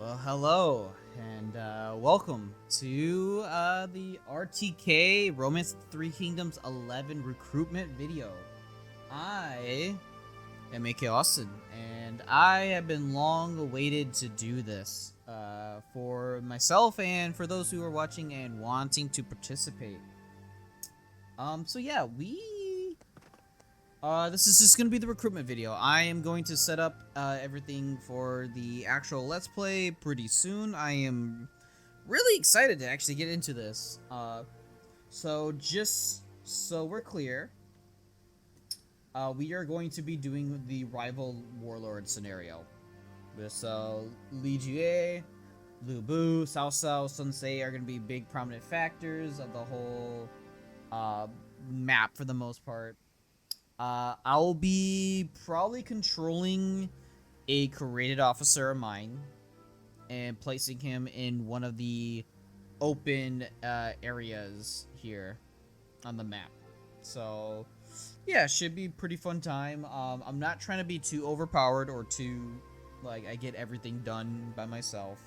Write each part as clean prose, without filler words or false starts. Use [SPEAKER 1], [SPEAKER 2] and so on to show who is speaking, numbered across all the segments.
[SPEAKER 1] Well, hello, and welcome to the RTK Romance of the Three Kingdoms 11 recruitment video. I am AK Austin, and I have been long awaited to do this for myself and for those who are watching and wanting to participate. So yeah, this is just going to be the recruitment video. I am going to set up everything for the actual Let's Play pretty soon. I am really excited to actually get into this. So just so we're clear, we are going to be doing the rival warlord scenario. So Li Jue, Lu Bu, Cao Cao, Sun Ce are going to be big prominent factors of the whole map for the most part. I'll be probably controlling a created officer of mine and placing him in one of the open areas here on the map. So yeah, should be pretty fun time. I'm not trying to be too overpowered or too like I get everything done by myself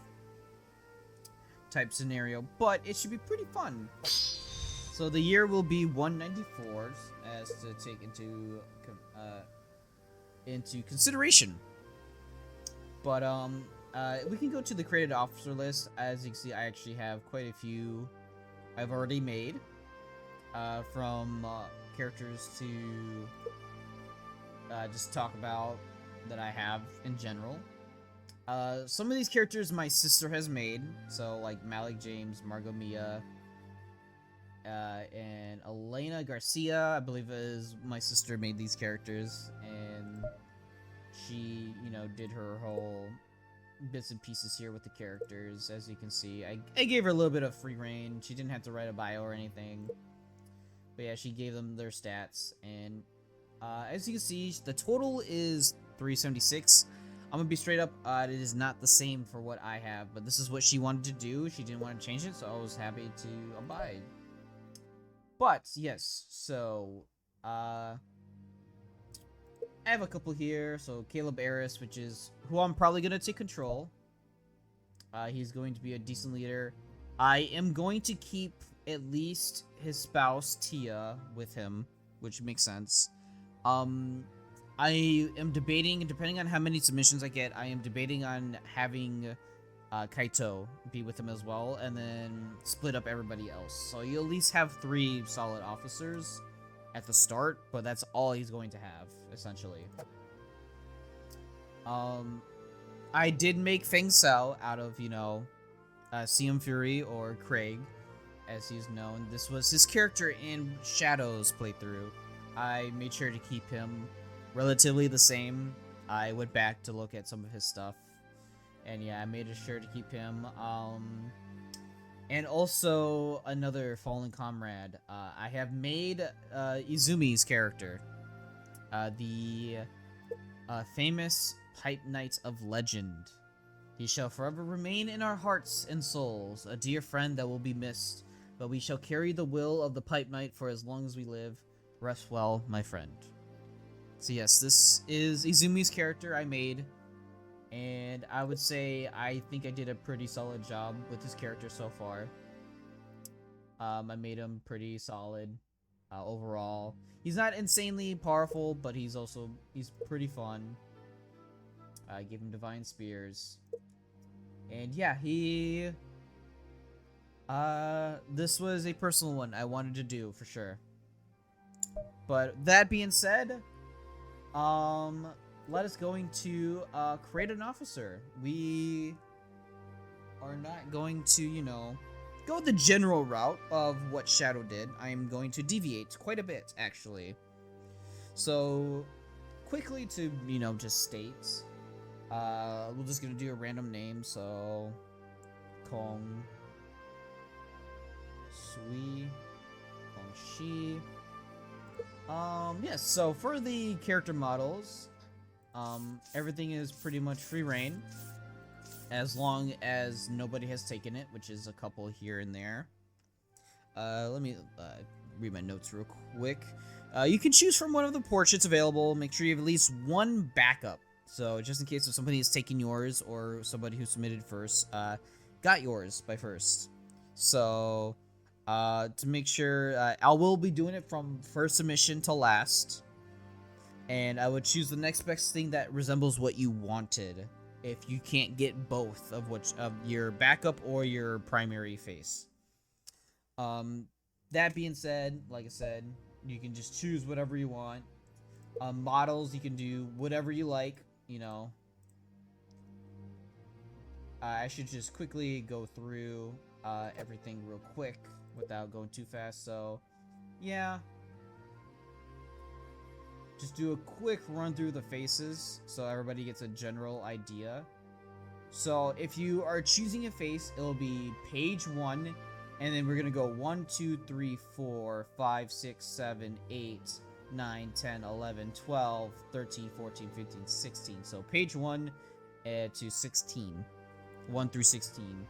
[SPEAKER 1] type scenario, but it should be pretty fun. So the year will be 194 as to take into consideration. But we can go to the created officer list. As you can see, I actually have quite a few I've already made from characters to just talk about that I have in general. Some of these characters my sister has made, so like Malik James, Margot Mia, and Elena Garcia, I believe is my sister made these characters, and she, you know, did her whole bits and pieces here with the characters. As you can see, I gave her a little bit of free reign. She didn't have to write a bio or anything, but yeah, she gave them their stats, and as you can see, the total is 376. I'm gonna be straight up, it is not the same for what I have, but this is what she wanted to do. She didn't want to change it, so I was happy to abide. But yes, so I have a couple here. So Caleb Eris, which is who I'm probably gonna take control. He's going to be a decent leader. I am going to keep at least his spouse Tia with him, which makes sense. I am debating, depending on how many submissions I get, I am debating on having Kaito be with him as well, and then split up everybody else. So you at least have 3 solid officers at the start, but that's all he's going to have, essentially. I did make Feng Cao out of, you know, CM Fury, or Craig, as he's known. This was his character in Shadow's playthrough. I made sure to keep him relatively the same. I went back to look at some of his stuff, and yeah, I made sure to keep him. And also another fallen comrade. I have made Izumi's character, the famous Pipe Knight of Legend. He shall forever remain in our hearts and souls, a dear friend that will be missed, but we shall carry the will of the Pipe Knight for as long as we live. Rest well, my friend. So yes, this is Izumi's character I made, and I would say I think I did a pretty solid job with his character so far. I made him pretty solid overall. He's not insanely powerful, but he's pretty fun. I gave him Divine Spears. And yeah, this was a personal one I wanted to do for sure. But that being said, let us going to create an officer. We are not going to, you know, go the general route of what Shadow did. I am going to deviate quite a bit, actually. So, quickly to, you know, just state, we're just gonna do a random name. So, Kong Sui, Kong Shi. Yes, so for the character models, everything is pretty much free reign, as long as nobody has taken it, which is a couple here and there. Let me read my notes real quick. You can choose from one of the portraits available. Make sure you have at least 1 backup. So just in case if somebody is taking yours or somebody who submitted first got yours by first. So to make sure, I will be doing it from first submission to last. And I would choose the next best thing that resembles what you wanted if you can't get both of your backup or your primary face. That being said, like I said, you can just choose whatever you want. Models, you can do whatever you like, you know. I should just quickly go through everything real quick without going too fast. So, yeah. Just do a quick run through the faces so everybody gets a general idea. So, if you are choosing a face, it'll be page 1, and then we're going to go 1, 2, 3, 4, 5, 6, 7, 8, 9, 10, 11, 12, 13, 14, 15, 16. So, page 1 to 16. 1 through 16.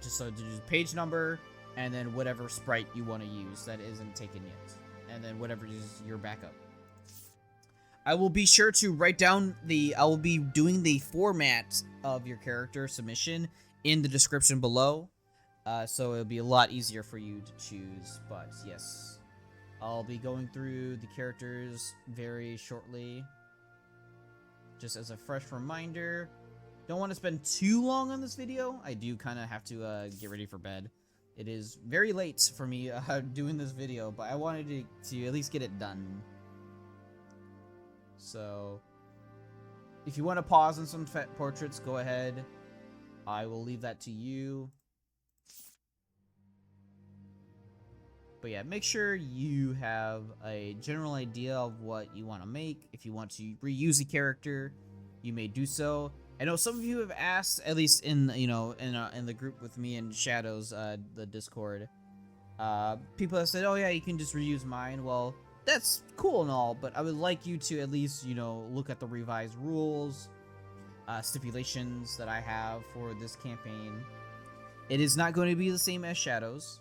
[SPEAKER 1] Just so to do page number, and then whatever sprite you want to use that isn't taken yet. And then whatever is your backup. I will be sure to write down I will be doing the format of your character submission in the description below. So it'll be a lot easier for you to choose. But yes, I'll be going through the characters very shortly. Just as a fresh reminder, don't want to spend too long on this video. I do kind of have to get ready for bed. It is very late for me doing this video, but I wanted to at least get it done. So, if you want to pause on some portraits, go ahead. I will leave that to you. But yeah, make sure you have a general idea of what you want to make. If you want to reuse a character, you may do so. I know some of you have asked, at least in the group with me and Shadows, the Discord. People have said, "Oh yeah, you can just reuse mine." Well, that's cool and all, but I would like you to at least look at the revised rules, stipulations that I have for this campaign. It is not going to be the same as Shadows.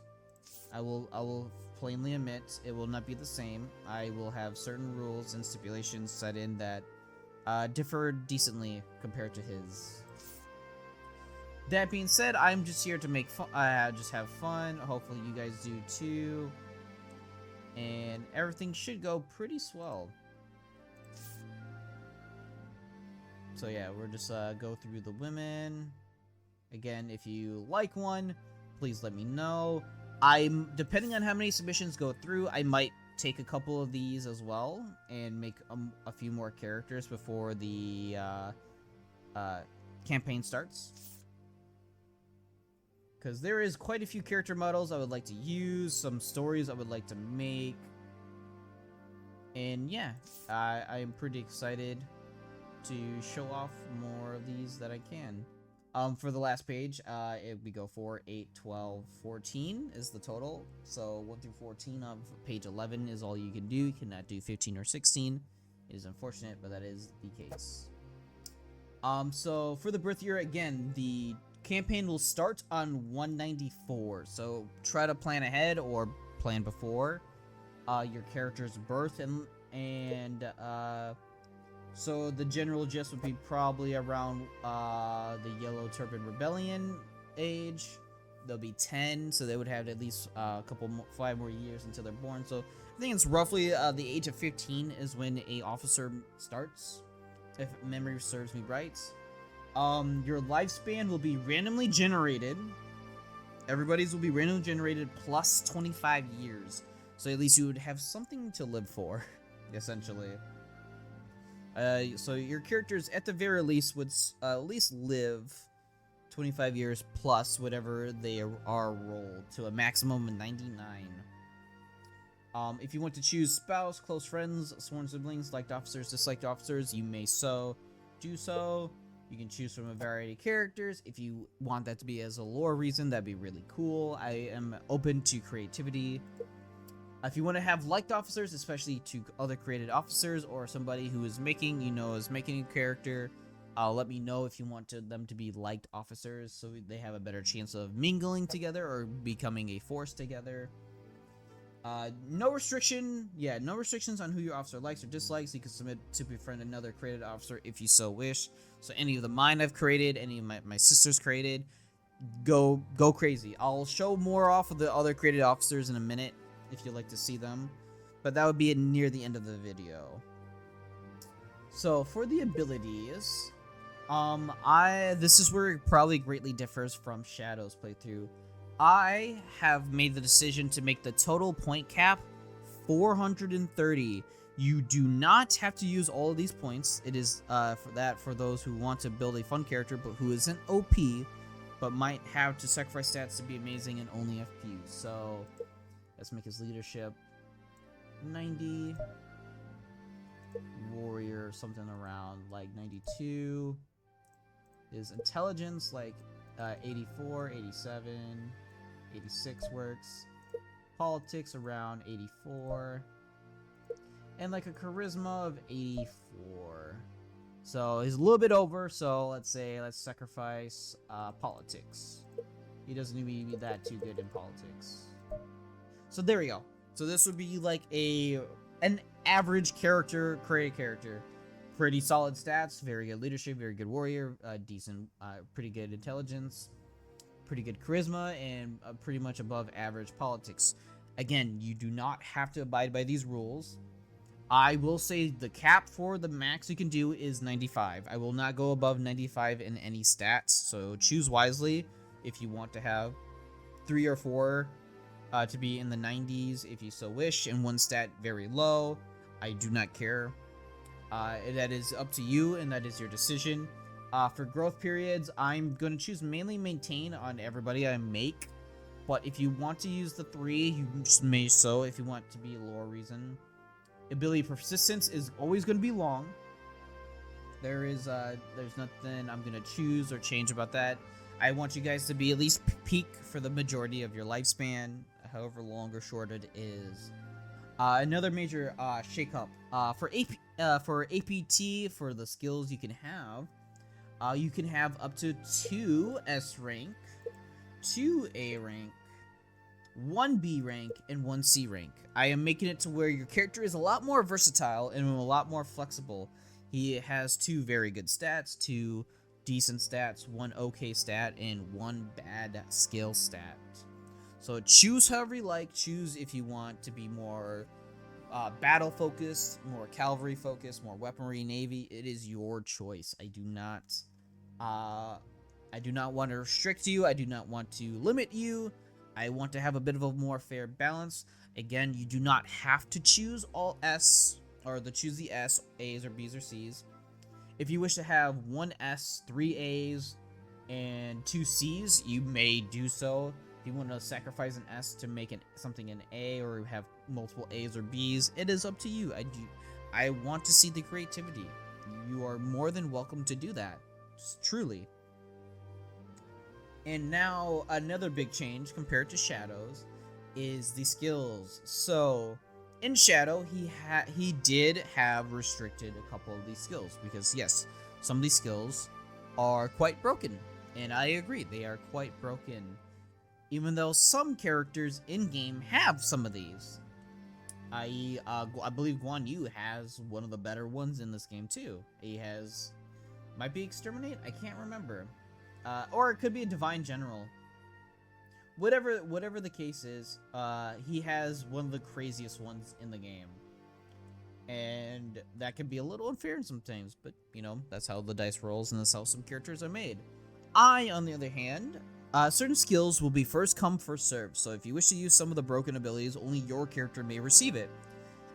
[SPEAKER 1] I will plainly admit it will not be the same. I will have certain rules and stipulations set in that differ decently compared to his. That being said, I'm just here to make fun, just have fun. Hopefully you guys do too. And everything should go pretty swell. So yeah, we're just go through the women. Again, if you like one, please let me know. Depending on how many submissions go through, I might take a couple of these as well and make a few more characters before the campaign starts. Because there is quite a few character models I would like to use, some stories I would like to make. And yeah, I am pretty excited to show off more of these that I can. For the last page, we go 4, 8, 12, 14 is the total. So 1 through 14 of page 11 is all you can do. You cannot do 15 or 16. It is unfortunate, but that is the case. So for the birth year, again, the campaign will start on 194. So try to plan ahead or plan before your character's birth, so the general gist would be probably around the Yellow Turban Rebellion age. They'll be 10, so they would have at least 5 more years until they're born. So I think it's roughly the age of 15 is when a officer starts, if memory serves me right. Your lifespan will be randomly generated. Everybody's will be randomly generated plus 25 years. So at least you would have something to live for, essentially. So your characters, at the very least, would at least live 25 years plus whatever they are rolled to a maximum of 99. If you want to choose spouse, close friends, sworn siblings, liked officers, disliked officers, you may do so. You can choose from a variety of characters. If you want that to be as a lore reason, that'd be really cool. I am open to creativity. If you want to have liked officers, especially to other created officers or somebody who is making a character, let me know if you want them to be liked officers so they have a better chance of mingling together or becoming a force together. No restriction. Yeah, no restrictions on who your officer likes or dislikes. You can submit to befriend another created officer if you so wish. So any of the mine I've created, any of my sisters created, go crazy. I'll show more off of the other created officers in a minute if you'd like to see them, but that would be near the end of the video. So for the abilities, this is where it probably greatly differs from Shadow's playthrough. I have made the decision to make the total point cap 430. You do not have to use all of these points. It is for those who want to build a fun character but who isn't OP, but might have to sacrifice stats to be amazing and only FPs. So let's make his leadership 90, warrior something around like 92, his intelligence like 84, 87, 86 works, politics around 84, and like a charisma of 84. So he's a little bit over, so let's sacrifice politics. He doesn't even be that too good in politics. So there we go. So this would be like an average character, created character. Pretty solid stats, very good leadership, very good warrior, decent, pretty good intelligence, pretty good charisma, and pretty much above average politics. Again, you do not have to abide by these rules. I will say the cap for the max you can do is 95. I will not go above 95 in any stats, so choose wisely if you want to have 3 or 4 to be in the 90s if you so wish, and one stat very low. I do not care. That is up to you, and that is your decision. For growth periods, I'm going to choose mainly maintain on everybody I make, but if you want to use the 3, you just may so if you want to be a lore reason. Ability persistence is always going to be long. There's nothing I'm going to choose or change about that. I want you guys to be at least peak for the majority of your lifespan, however long or short it is. Another major shake-up for APT, for the skills you can have up to 2 S rank, 2 A rank, 1 B rank, and 1 C rank. I am making it to where your character is a lot more versatile and a lot more flexible. He has 2 very good stats, 2 decent stats, 1 okay stat, and 1 bad skill stat. So choose however you like. Choose if you want to be more battle focused, more cavalry focused, more weaponry, navy. It is your choice. I do not want to restrict you. I do not want to limit you. I want to have a bit of a more fair balance. Again, you do not have to choose all S, or choose the S, A's or B's or C's. If you wish to have 1 S, 3 A's, and 2 C's, you may do so. If you want to sacrifice an S to make something an A, or have multiple A's or B's, it is up to you. I want to see the creativity. You are more than welcome to do that. Truly. And now another big change compared to Shadow's is the skills. So in Shadow, he did have restricted a couple of these skills because yes, some of these skills are quite broken, and I agree, they are quite broken. Even though some characters in-game have some of these. I believe Guan Yu has one of the better ones in this game too. He has, might be Exterminate, I can't remember. Or it could be a Divine General. Whatever the case is, he has one of the craziest ones in the game. And that can be a little unfair sometimes, but you know, that's how the dice rolls and that's how some characters are made. On the other hand, certain skills will be first come, first served, so if you wish to use some of the broken abilities, only your character may receive it.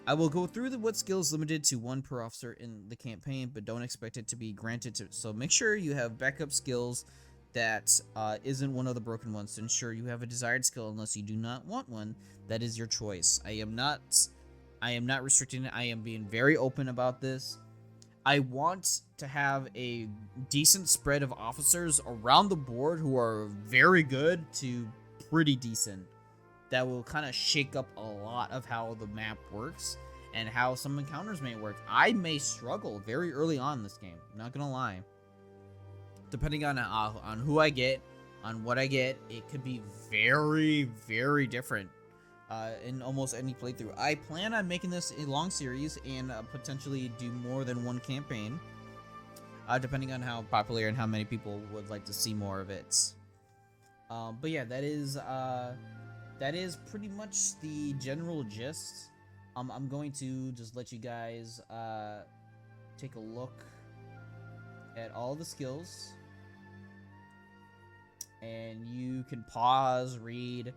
[SPEAKER 1] I will go through what skills limited to 1 per officer in the campaign, but don't expect it to be granted to, so make sure you have backup skills that isn't one of the broken ones to ensure you have a desired skill. Unless you do not want one, that is your choice. I am not restricting it. I am being very open about this. I want to have a decent spread of officers around the board who are very good to pretty decent. That will kind of shake up a lot of how the map works and how some encounters may work. I may struggle very early on in this game, not gonna lie. Depending on who I get, on what I get, it could be very, very different. in almost any playthrough. I plan on making this a long series and potentially do more than one campaign, depending on how popular and how many people would like to see more of it. But yeah, that is pretty much the general gist. I'm going to just let you guys take a look at all the skills, and you can pause, read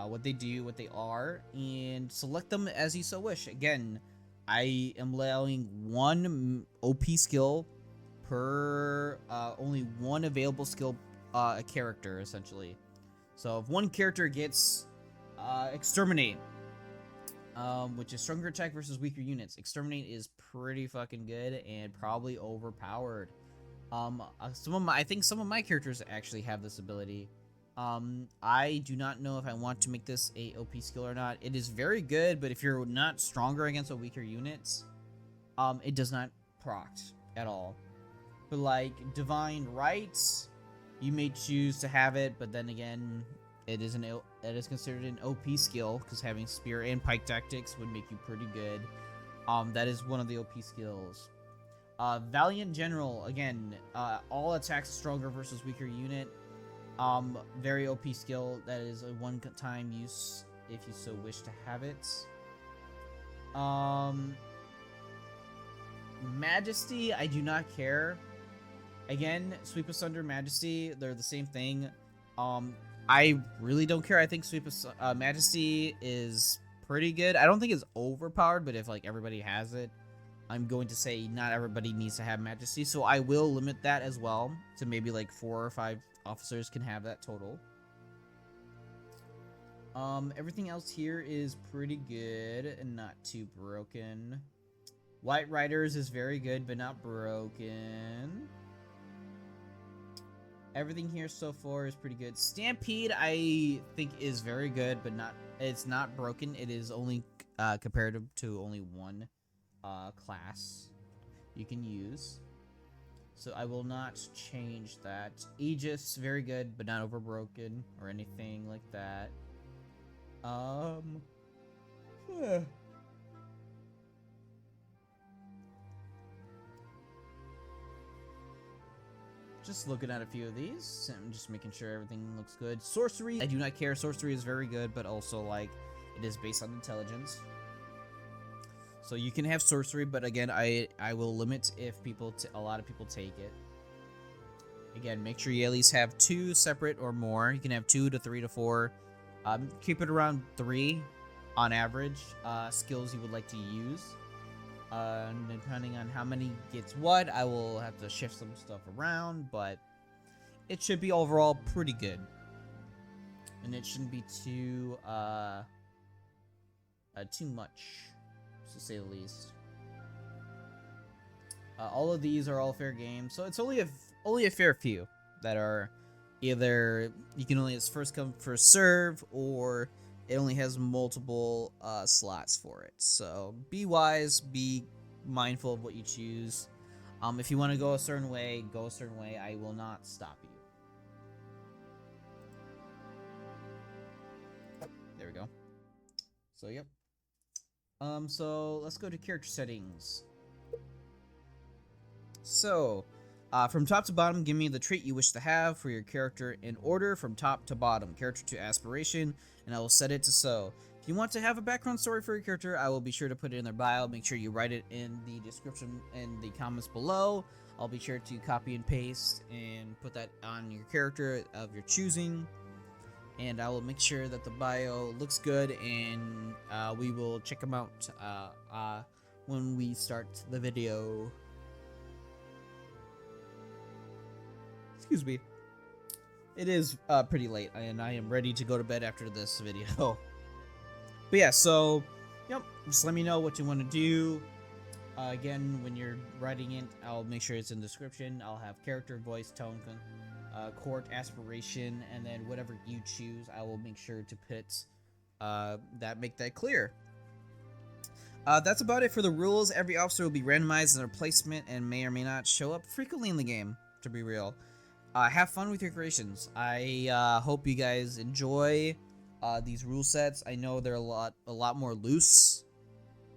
[SPEAKER 1] what they do, what they are, and select them as you so wish. Again, I am allowing one OP skill per only one available skill a character, essentially. So if one character gets Exterminate, which is stronger attack versus weaker units, Exterminate is pretty fucking good and probably overpowered. I think some of my characters actually have this ability. I do not know if I want to make this a OP skill or not. It is very good, but if you're not stronger against a weaker units, it does not proc at all. But like Divine Rights, you may choose to have it, but then again, it is considered an OP skill because having Spear and Pike tactics would make you pretty good. That is one of the OP skills. Valiant General, again, all attacks stronger versus weaker unit. Very OP skill. That is a one-time use if you so wish to have it. Majesty, I do not care. Again, Sweep Asunder, Majesty, they're the same thing. I really don't care. I think Majesty is pretty good. I don't think it's overpowered, but if like everybody has it, I'm going to say not everybody needs to have Majesty, so I will limit that as well to maybe like 4 or 5 officers can have that total. Everything else here is pretty good and not too broken. White Riders is very good, but not broken. Everything here so far is pretty good. Stampede, I think, is very good, but it's not broken. It is only comparative to only one class you can use. So I will not change that. Aegis, very good, but not overbroken or anything like that. Just looking at a few of these and just making sure everything looks good. Sorcery, I do not care. Sorcery is very good, but also like it is based on intelligence. So you can have sorcery, but again, I will limit if a lot of people take it. Again, make sure you at least have 2 separate or more. You can have 2 to 3 to 4. Keep it around 3 on average skills you would like to use. Depending on how many gets what, I will have to shift some stuff around, but it should be overall pretty good. And it shouldn't be too much, to say the least. All of these are all fair game, so it's only a fair few that are either you can only, it's first come first serve, or it only has multiple slots for it. So be wise, be mindful of what you choose. If you want to go a certain way, go a certain way. I will not stop you. There we go. So yep. So let's go to character settings. So, from top to bottom, give me the trait you wish to have for your character in order from top to bottom, character to aspiration, and I will set it to so. If you want to have a background story for your character, I will be sure to put it in their bio. Make sure you write it in the description and the comments below. I'll be sure to copy and paste and put that on your character of your choosing. And I will make sure that the bio looks good, and we will check them out when we start the video. Excuse me. It is pretty late, and I am ready to go to bed after this video. But yeah, so, yep, just let me know what you want to do. Again, when you're writing it, I'll make sure it's in the description. I'll have character, voice, tone, court, aspiration, and then whatever you choose, I will make sure to put make that clear. That's about it for the rules. Every officer will be randomized in their placement and may or may not show up frequently in the game, to be real. Have fun with your creations. I hope you guys enjoy these rule sets. I know they're a lot more loose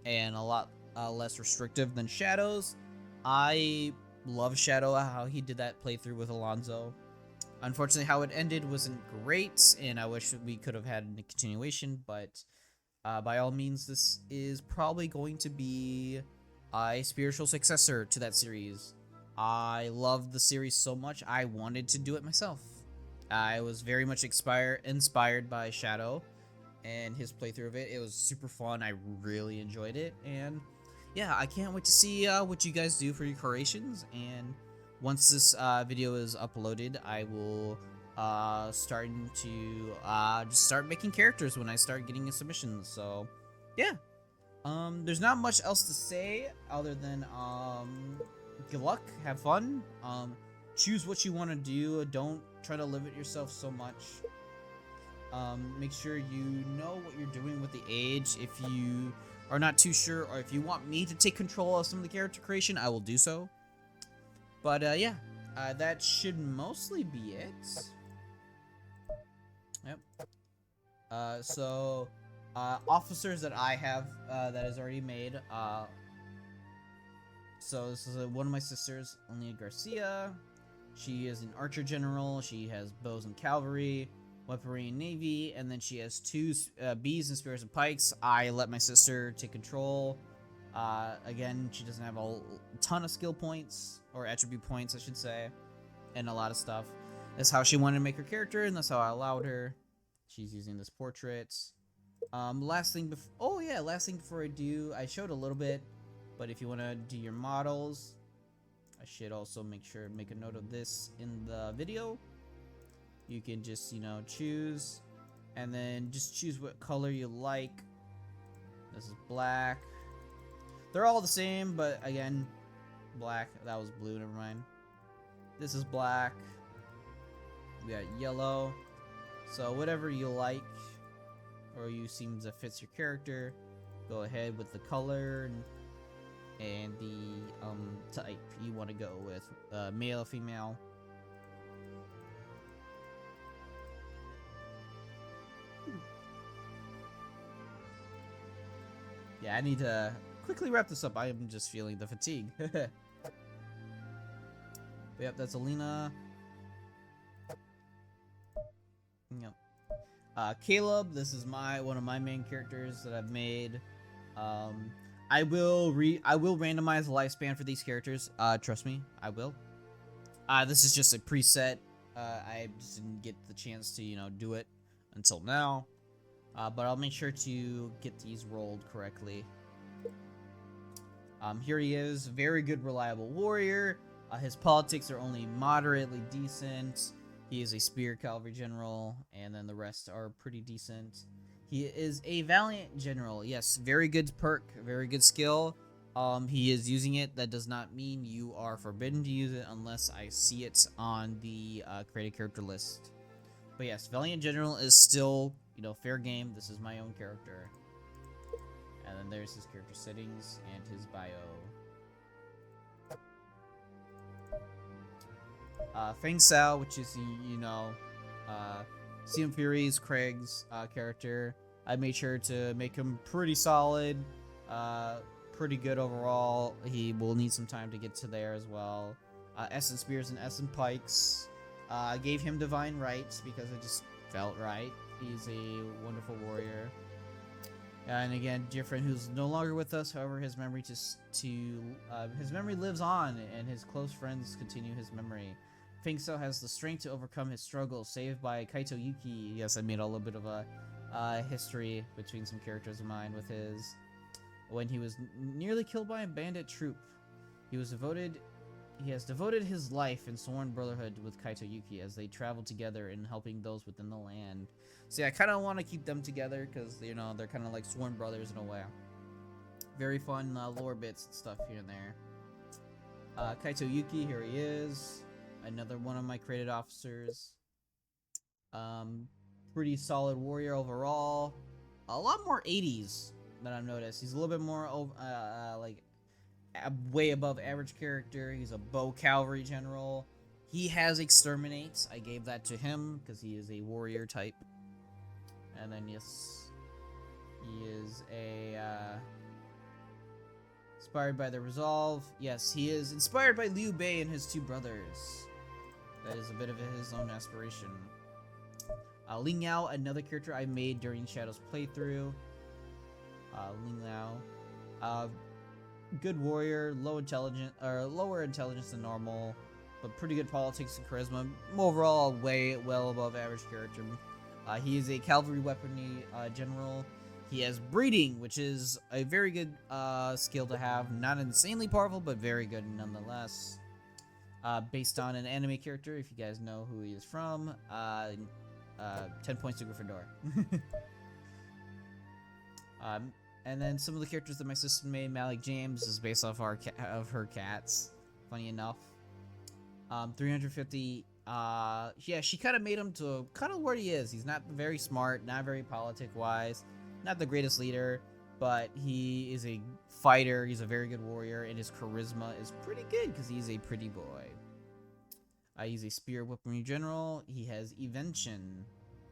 [SPEAKER 1] and a lot less restrictive than Shadow's. I love Shadow, how he did that playthrough with Alonzo. Unfortunately, how it ended wasn't great, and I wish we could have had a continuation, but by all means, this is probably going to be a spiritual successor to that series. I love the series so much, I wanted to do it myself. I was very much inspired by Shadow and his playthrough of it. It was super fun. I really enjoyed it, and yeah, I can't wait to see what you guys do for your creations. And once this video is uploaded, I will starting to just start making characters when I start getting submissions. So yeah, there's not much else to say other than good luck, have fun, choose what you want to do. Don't try to limit yourself so much. Make sure you know what you're doing with the age. If you are not too sure, or if you want me to take control of some of the character creation, I will do so. But yeah, that should mostly be it. Yep. So officers that I have that is already made. So this is one of my sisters, Elena Garcia. She is an archer general. She has bows and cavalry, weaponry and navy, and then she has 2 bees and spears and pikes. I let my sister take control. Again, she doesn't have a ton of skill points, or attribute points, I should say, and a lot of stuff. That's how she wanted to make her character, and that's how I allowed her. She's using this portrait. Last thing before I do, I showed a little bit, but if you want to do your models, I should also make a note of this in the video. You can just, choose, and then just choose what color you like. This is black. They're all the same, but again, black. That was blue, never mind. This is black. We got yellow. So whatever you like, or you seem to fits your character, go ahead with the color and the type you want to go with, male or female. Yeah, I need to quickly wrap this up. I am just feeling the fatigue. But yep, that's Alina. Yep. Caleb, this is one of my main characters that I've made. I will randomize the lifespan for these characters. Trust me, I will. This is just a preset. I just didn't get the chance to, do it until now. But I'll make sure to get these rolled correctly. Here he is, very good, reliable warrior. His politics are only moderately decent. He is a spear cavalry general, and then the rest are pretty decent. He is a valiant general. Yes, very good perk, very good skill. He is using it. That does not mean you are forbidden to use it unless I see it on the created character list. But yes, valiant general is still, fair game. This is my own character. And then there's his character settings and his bio. Feng Sao, which is, CM Fury's Craig's character. I made sure to make him pretty solid, pretty good overall. He will need some time to get to there as well. Essen Spears and Essen Pikes. I gave him Divine Rights because it just felt right. He's a wonderful warrior. And again, different, who's no longer with us. However, his memory his memory lives on, and his close friends continue his memory. Feng Sao has the strength to overcome his struggles, saved by Kaito Yuki. Yes, I made a little bit of a history between some characters of mine with his. When he was nearly killed by a bandit troop, he has devoted his life in sworn brotherhood with Kaito Yuki as they travel together in helping those within the land. See, I kind of want to keep them together because, they're kind of like sworn brothers in a way. Very fun lore bits and stuff here and there. Kaito Yuki, here he is. Another one of my created officers. Pretty solid warrior overall. A lot more 80s that I've noticed. He's a little bit more way above average character. He's a bow cavalry general. He has exterminates. I gave that to him because he is a warrior type. And then yes, he is inspired by the resolve. Yes, he is inspired by Liu Bei and his 2 brothers. That is a bit of his own aspiration. Ling Yao, another character I made during Shadow's playthrough. Ling Yao, good warrior, lower intelligence than normal, but pretty good politics and charisma. Overall, well above average character. He is a cavalry weaponry general. He has breeding, which is a very good skill to have. Not insanely powerful, but very good nonetheless. Based on an anime character, if you guys know who he is from. 10 points to Gryffindor. And then some of the characters that my sister made, Malik James, is based off of her cats. Funny enough. 350. Yeah, she kind of made him to kind of where he is. He's not very smart, not very politic-wise, not the greatest leader, but he is a fighter. He's a very good warrior, and his charisma is pretty good because he's a pretty boy. He's a spear weaponry general. He has Evention,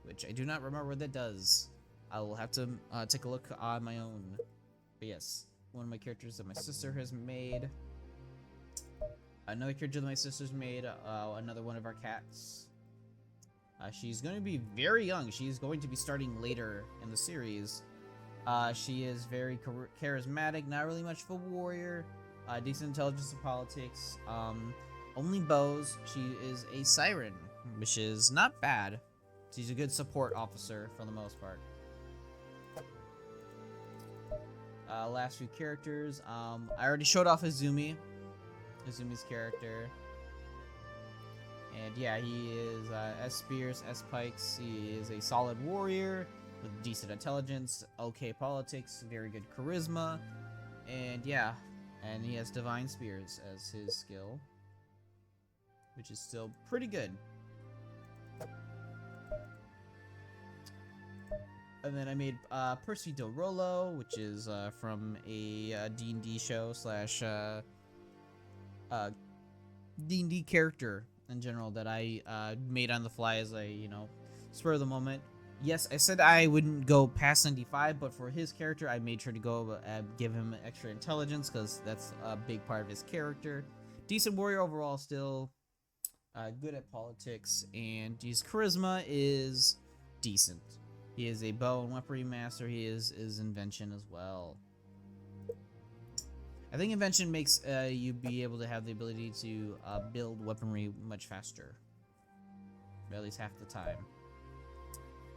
[SPEAKER 1] which I do not remember what that does. I will have to take a look on my own. But yes, one of my characters that my sister has made. Another character that my sister's made. Another one of our cats. She's going to be very young. She's going to be starting later in the series. She is very charismatic. Not really much of a warrior. Decent intelligence and politics. Only bows. She is a siren, which is not bad. She's a good support officer for the most part. Last few characters. I already showed off Izumi. Izumi's character. And yeah, he is S Spears, S Pikes. He is a solid warrior with decent intelligence, okay politics, very good charisma. And yeah, and he has Divine Spears as his skill, which is still pretty good. And then I made Percy Del Rollo, which is from a D&D show slash D&D character in general that I made on the fly as a, spur of the moment. Yes, I said I wouldn't go past 95, but for his character, I made sure to go give him extra intelligence because that's a big part of his character. Decent warrior overall still. Good at politics, and his charisma is decent. He is a bow and weaponry master. He is invention as well. I think invention makes you be able to have the ability to build weaponry much faster, or at least half the time.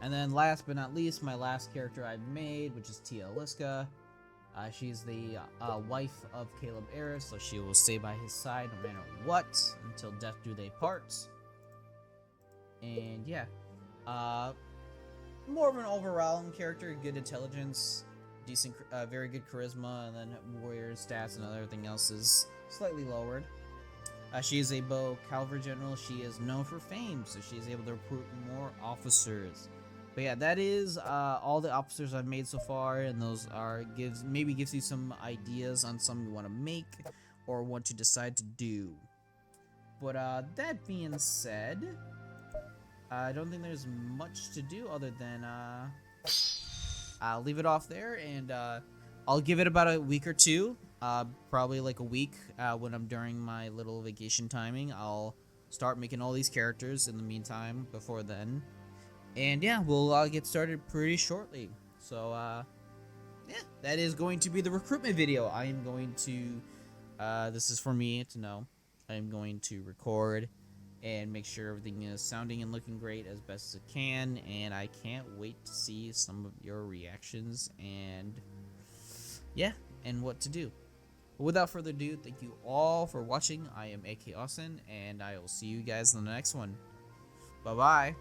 [SPEAKER 1] And then last but not least, my last character I've made, which is Tia Liska. She's the wife of Caleb Eris, so she will stay by his side no matter what, until death do they part. And yeah, more of an overall character, good intelligence, decent, very good charisma, and then warrior stats and everything else is slightly lowered. She is a bow cavalry general. She is known for fame, so she is able to recruit more officers. But yeah, that is all the officers I've made so far, and those are gives you some ideas on some you want to make or want to decide to do. But that being said, I don't think there's much to do other than I'll leave it off there, and I'll give it about a week or two, probably like a week when I'm during my little vacation timing. I'll start making all these characters in the meantime before then. And yeah, we'll get started pretty shortly. So, yeah, that is going to be the recruitment video. I am going to, this is for me to know. I am going to record and make sure everything is sounding and looking great as best as it can. And I can't wait to see some of your reactions and, yeah, and what to do. But without further ado, thank you all for watching. I am AK Austin, and I will see you guys in the next one. Bye-bye.